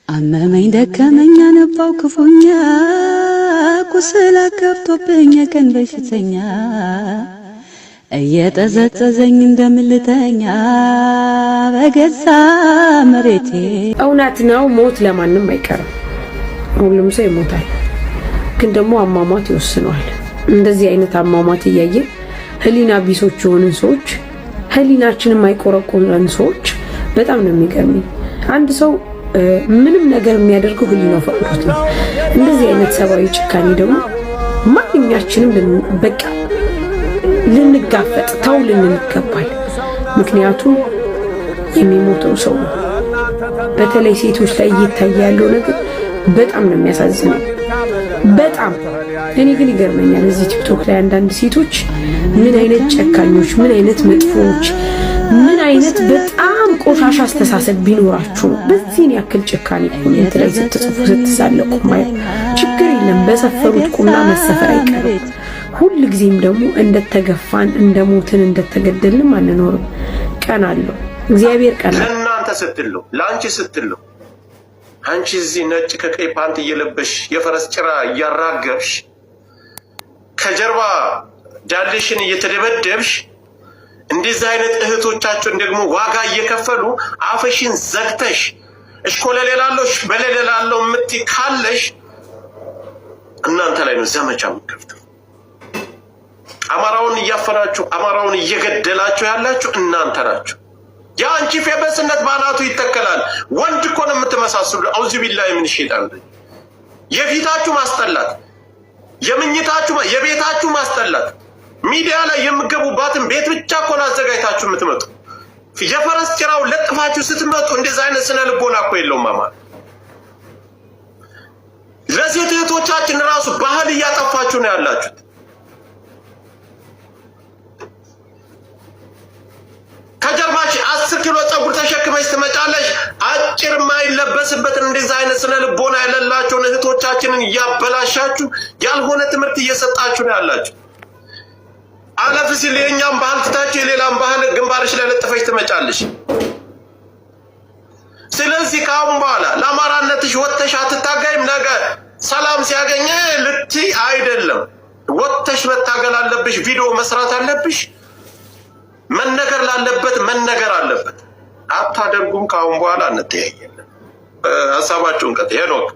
አመመኝ ደከመኝ አነባው ክፉኛ ቁስል አከብቶብኝ ቀን በሽተኛ እየጠዘጠዘኝ እንደምልተኛ በገዛ መሬቴ። እውነት ነው፣ ሞት ለማንም አይቀርም። ሁሉም ሰው ይሞታል። ግን ደግሞ አሟሟት ይወስነዋል። እንደዚህ አይነት አሟሟት እያየን ህሊና ቢሶች የሆንን ሰዎች፣ ህሊናችንን የማይቆረቆረን ሰዎች በጣም ነው የሚገርመኝ። አንድ ሰው ምንም ነገር የሚያደርገው ህሊናው ፈቅዶት ነው። እንደዚህ አይነት ሰብአዊ ጭካኔ ደግሞ ማንኛችንም በቃ ልንጋፈጥ ተው ልንገባል። ምክንያቱም የሚሞተው ሰው ነው። በተለይ ሴቶች ላይ እየታየ ያለው ነገር በጣም ነው የሚያሳዝነው። በጣም እኔ ግን ይገርመኛል እዚህ ቲክቶክ ላይ አንዳንድ ሴቶች ምን አይነት ጨካኞች፣ ምን አይነት መጥፎች፣ ምን አይነት በጣም ቆሻሻ አስተሳሰብ ቢኖራችሁ በዚህን ያክል ጭካኔ ኮሜንት ላይ ስትጽፉ ስትሳለቁ ማለት ችግር የለም። በሰፈሩት ቁምና መሰፈር አይቀርም። ሁሉ ጊዜም ደግሞ እንደተገፋን እንደሞትን እንደተገደልን አንኖርም። ቀን አለው እግዚአብሔር ቀን አለው። ለእናንተ ስትሉ ለአንቺ ስትሉ አንቺ እዚህ ነጭ ከቀይ ፓንት እየለበሽ የፈረስ ጭራ እያራገብሽ ከጀርባ ዳልሽን እየተደበደብሽ እንደዚህ አይነት እህቶቻችን ደግሞ ዋጋ እየከፈሉ አፍሽን ዘግተሽ እሽኮለሌላሎሽ በለሌላለው ምትይ ካለሽ እናንተ ላይ ነው ዘመቻ የምትከፍተው። አማራውን እያፈናችሁ አማራውን እየገደላችሁ ያላችሁ እናንተ ናችሁ። ያንቺ ፌበስነት ባናቱ ይተከላል። ወንድ እኮ ነው የምትመሳሰሉ። አውዚ ቢላሂ ምን ሸይጣን የፊታችሁ ማስጠላት፣ የምኝታችሁ የቤታችሁ ማስጠላት፣ ሚዲያ ላይ የምገቡባትን ቤት ብቻ እኮ ነው አዘጋጅታችሁ የምትመጡ። የፈረስ ጭራው ለጥፋችሁ ስትመጡ እንደዛ አይነት ስነ ልቦና እኮ የለውም። ማማ ለሴት እህቶቻችን ራሱ ባህል እያጠፋችሁ ነው ያላችሁት። ከጀርባሽ 10 ኪሎ ፀጉር ተሸክመሽ ትመጫለሽ። አጭር ማይለበስበትን እንደዛ አይነት ስነ ልቦና ያለላችሁን እህቶቻችንን እያበላሻችሁ ያልሆነ ትምህርት እየሰጣችሁ ነው ያላችሁ። አለፍ ሲል የኛም ባህል ትታችሁ የሌላም ባህል ግንባርሽ ላይ ለጥፈሽ ትመጫለሽ። ስለዚህ ካሁን በኋላ ለአማራነትሽ ወጥተሽ አትታጋይም። ነገ ሰላም ሲያገኘ ልትይ አይደለም፣ ወጥተሽ መታገል አለብሽ። ቪዲዮ መስራት አለብሽ። መነገር ላለበት መነገር አለበት። አታደርጉም። ካሁን በኋላ እንተያየለን። ሐሳባችሁን ቀጥ ሄኖክ